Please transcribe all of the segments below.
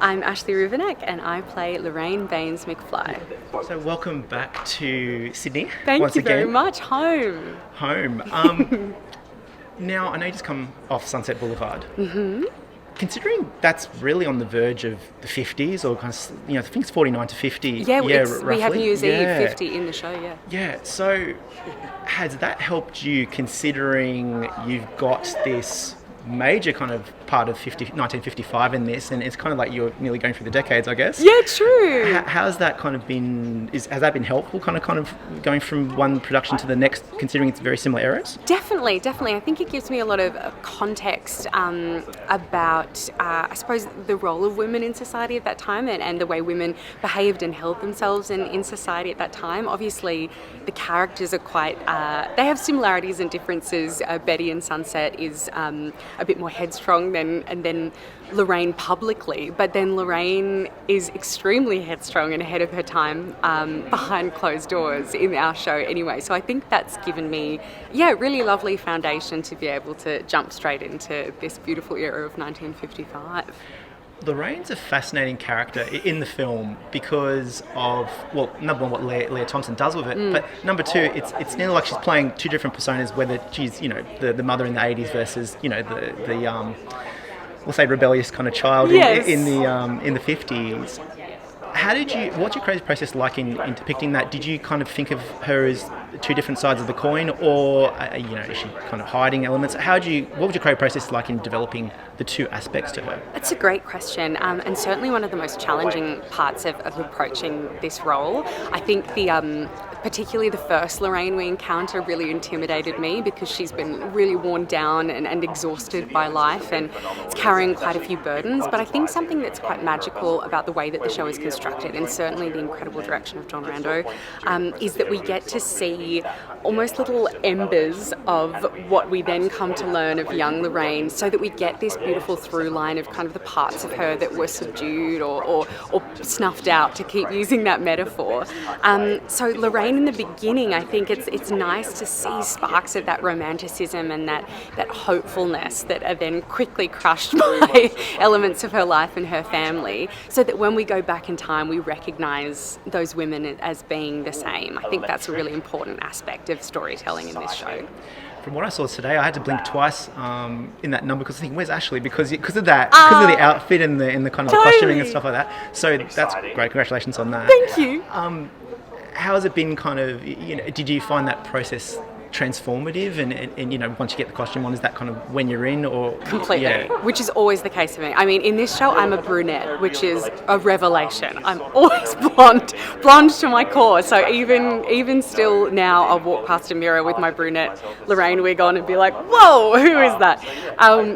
I'm Ashleigh Rubenach and I play Lorraine Baines McFly. So welcome back to Sydney. Thank you very much. Home. Now, I know you just come off Sunset Boulevard. Mm-hmm. Considering that's really on the verge of the 50s, or kind of, I think it's 49 to 50. Yeah, we have New Year's Eve 50 in the show, yeah. Yeah, so has that helped you, considering you've got this major kind of part of 1955 in this, and it's kind of like you're nearly going through the decades, I guess? Yeah, true. How's that kind of been, has that been helpful, kind of going from one production to the next, considering it's very similar eras? Definitely. I think it gives me a lot of context about, I suppose, the role of women in society at that time, and the way women behaved and held themselves in society at that time. Obviously, the characters are quite, they have similarities and differences. Betty in Sunset is a bit more headstrong than Lorraine publicly, but then Lorraine is extremely headstrong and ahead of her time behind closed doors in our show anyway. So I think that's given me, really lovely foundation to be able to jump straight into this beautiful era of 1955. Lorraine's a fascinating character in the film because of, well, number one, what Leah Thompson does with it, but number two, it's nearly like she's playing two different personas, whether she's, the mother in the 80s versus, the we'll say rebellious kind of child in the 50s. What's your creative process like in depicting that? Did you kind of think of her as two different sides of the coin, or is she kind of hiding elements? What was your creative process like in developing the two aspects to her? That's a great question, and certainly one of the most challenging parts of approaching this role. I think particularly the first Lorraine we encounter really intimidated me, because she's been really worn down and exhausted by life, and is carrying quite a few burdens. But I think something that's quite magical about the way that the show is constructed, and certainly the incredible direction of John Rando, is that we get to see almost little embers of what we then come to learn of young Lorraine, so that we get this beautiful through line of kind of the parts of her that were subdued or snuffed out, to keep using that metaphor. So Lorraine in the beginning, I think it's nice to see sparks of that romanticism and that hopefulness that are then quickly crushed by elements of her life and her family, so that when we go back in time, we recognise those women as being the same. I think that's a really important aspect of storytelling in this show. From what I saw today, I had to blink twice in that number, because I think, where's Ashleigh? Because of that, because of the outfit and the kind of the costuming and stuff like that. So that's great. Congratulations on that. Thank you. How has it been kind of, did you find that process transformative, and once you get the costume on, is that kind of when you're in, or completely, which is always the case for me. I mean, in this show I'm a brunette, which is a revelation. I'm always blonde to my core, so even still now I'll walk past a mirror with my brunette Lorraine wig on and be like, whoa, who is that?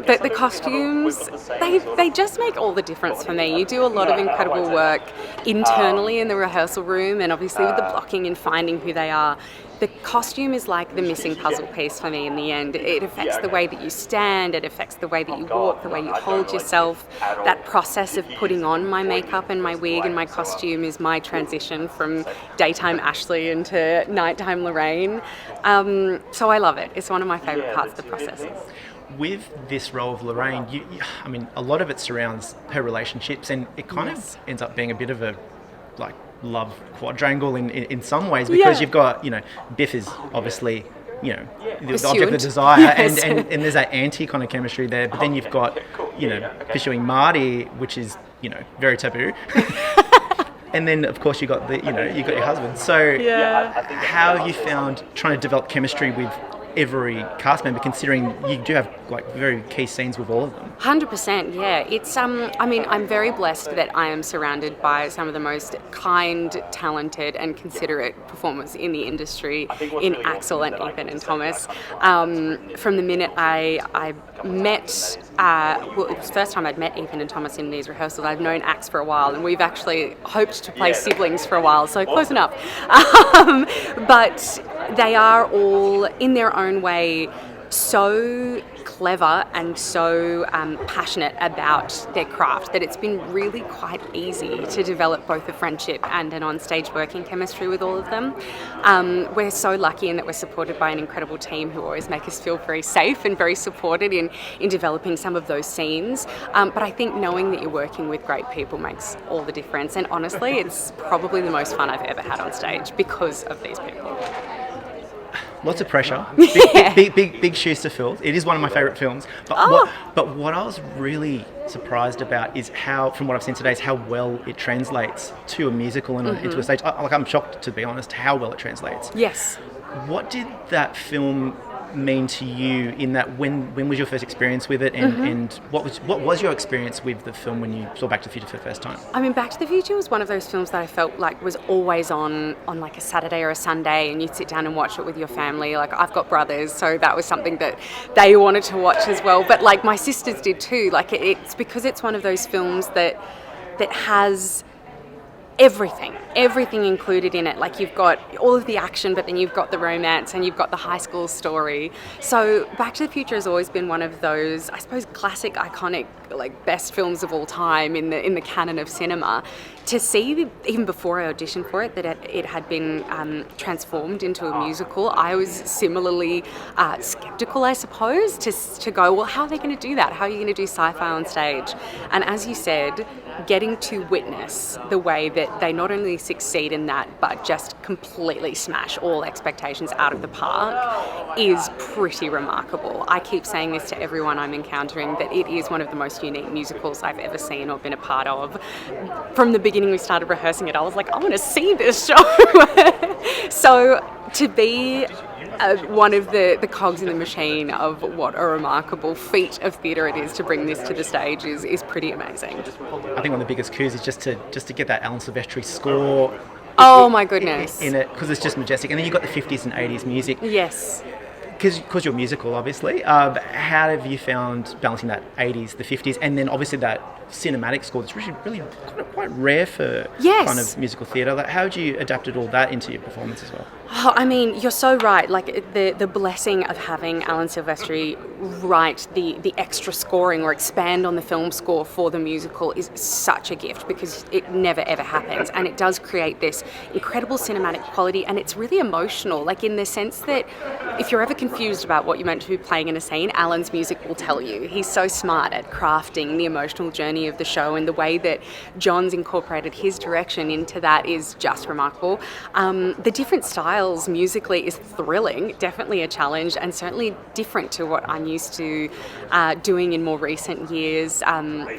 But the costumes, they just make all the difference for me. You do a lot of incredible work internally in the rehearsal room, and obviously with the blocking and finding who they are. The costume is like the missing puzzle piece for me in the end. It affects the way that you stand, it affects the way that you walk, the way you hold yourself. That process of putting on my makeup and my wig and my costume is my transition from daytime Ashleigh into nighttime Lorraine. So I love it. It's one of my favourite parts of the process. With this role of Lorraine, a lot of it surrounds her relationships, and it kind of ends up being a bit of a love quadrangle in some ways, because you've got, Biff is obviously, the object of desire, yes. and there's that anti kind of chemistry there, but then you've got, pursuing Marty, which is, very taboo. And then, of course, you got your husband. So how have you found trying to develop chemistry with every cast member, considering you do have very key scenes with all of them? 100%, yeah. It's I'm very blessed that I am surrounded by some of the most kind, talented and considerate performers in the industry, in Axel and Ethan and Thomas. From the minute I met, it was the first time I'd met Ethan and Thomas in these rehearsals. I've known Ax for a while, and we've actually hoped to play siblings for a while, so close enough. But they are all, in their own way, so clever and so passionate about their craft that it's been really quite easy to develop both a friendship and an on-stage working chemistry with all of them. We're so lucky in that we're supported by an incredible team who always make us feel very safe and very supported in developing some of those scenes. But I think knowing that you're working with great people makes all the difference. And honestly, it's probably the most fun I've ever had on stage because of these people. Lots of pressure, Yeah. big shoes to fill. It is one of my favourite films. But what I was really surprised about is how, from what I've seen today, is how well it translates to a musical and into a stage. I'm shocked, to be honest, how well it translates. Yes. What did that film mean to you in that when was your first experience with it, and what was your experience with the film when you saw Back to the Future for the first time? I mean, Back to the Future was one of those films that I felt like was always on like a Saturday or a Sunday, and you'd sit down and watch it with your family. Like, I've got brothers, so that was something that they wanted to watch as well. But like my sisters did too. Like, it's because it's one of those films that has everything included in it. Like, you've got all of the action, but then you've got the romance and you've got the high school story. So Back to the Future has always been one of those, I suppose, classic, iconic, like, best films of all time in the canon of cinema. To see, even before I auditioned for it, that it had been transformed into a musical, I was similarly skeptical, I suppose, to go, well, how are they going to do that? How are you going to do sci-fi on stage? And as you said, getting to witness the way that they not only succeed in that, but just completely smash all expectations out of the park is pretty remarkable. I keep saying this to everyone I'm encountering, that it is one of the most unique musicals I've ever seen or been a part of. From the beginning we started rehearsing it, I was like, I want to see this show. So to be one of the cogs in the machine of what a remarkable feat of theatre it is to bring this to the stage is pretty amazing. I think one of the biggest coups is just to get that Alan Silvestri score. Oh my goodness. In it, because it's just majestic. And then you've got the 50s and 80s music. Yes. Because you're musical, obviously. How have you found balancing that 80s, the 50s, and then obviously that cinematic score that's really quite rare for kind of musical theatre? Like, how have you adapted all that into your performance as well? Oh, I mean, you're so right. Like, the blessing of having Alan Silvestri write the extra scoring or expand on the film score for the musical is such a gift, because it never ever happens, and it does create this incredible cinematic quality, and it's really emotional, like in the sense that if you're ever confused about what you're meant to be playing in a scene, Alan's music will tell you. He's so smart at crafting the emotional journey of the show, and the way that John's incorporated his direction into that is just remarkable. The different styles musically is thrilling, definitely a challenge, and certainly different to what I'm used to doing in more recent years.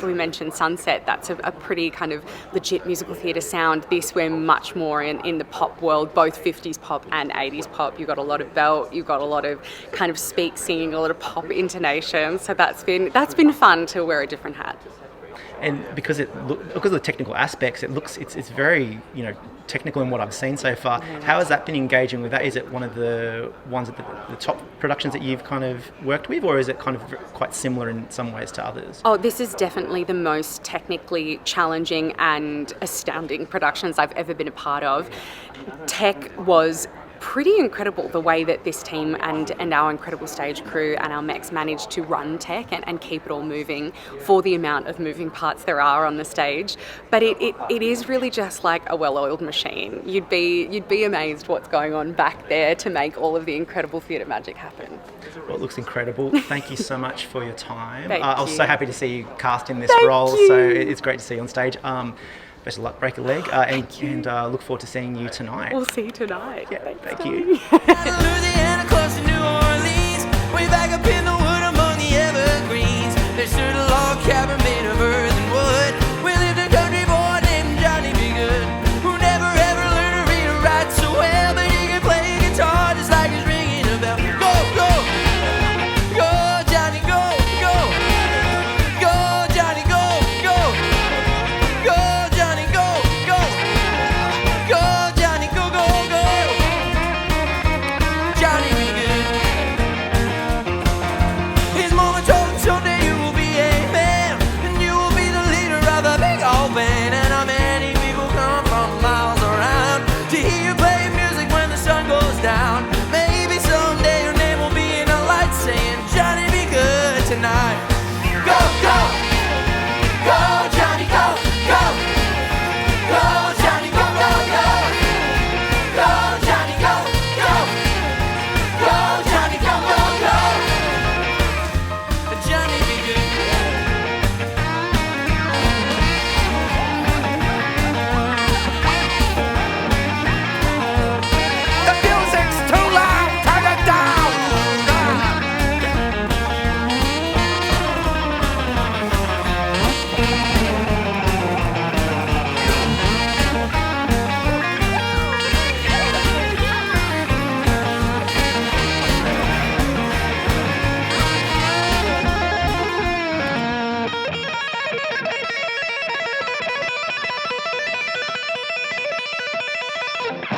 We mentioned Sunset, that's a pretty kind of legit musical theatre sound. This, we're much more in the pop world, both 50s pop and 80s pop. You've got a lot of belt, you've got a lot of kind of singing, a lot of pop intonation, so that's been fun to wear a different hat. And because of the technical aspects, it's very technical in what I've seen so far. How has that been engaging with that? Is it one of the ones at the top productions that you've kind of worked with, or is it kind of quite similar in some ways to others? Oh, this is definitely the most technically challenging and astounding productions I've ever been a part of. Tech was pretty incredible, the way that this team and our incredible stage crew and our mechs managed to run tech and keep it all moving for the amount of moving parts there are on the stage. But it is really just like a well-oiled machine. You'd be amazed what's going on back there to make all of the incredible theatre magic happen. Well, it looks incredible. Thank you so much for your time. Thank I was you. so happy to see you cast in this Thank role, you. so it's great to see you on stage. Best of luck, break a leg, and look forward to seeing you tonight. We'll see you tonight. Yeah, Thanks, thank darling. you. Louisiana, close to New Orleans, way back up in the wood among the evergreens. There stood a log cabin made of earth and wood. We lived a country boy named Johnny B. Good, who never ever learned to read or write so well, but he could play a guitar just like he's ringing a bell. Go, go, go, Johnny, go, go, go, Johnny, go, go, go, Johnny, go, go, go, Johnny, go, go, go. Johnny be good.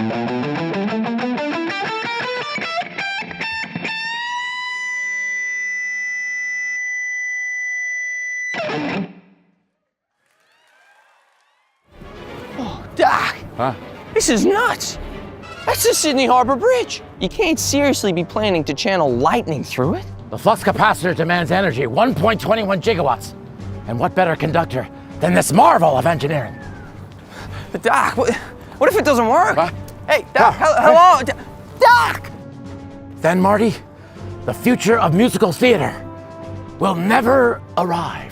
Doc! Huh? This is nuts! That's the Sydney Harbor Bridge! You can't seriously be planning to channel lightning through it. The flux capacitor demands energy, 1.21 gigawatts. And what better conductor than this marvel of engineering? But Doc, what if it doesn't work? What? Hey, Doc, hello? Doc! Then, Marty, the future of musical theater will never arrive.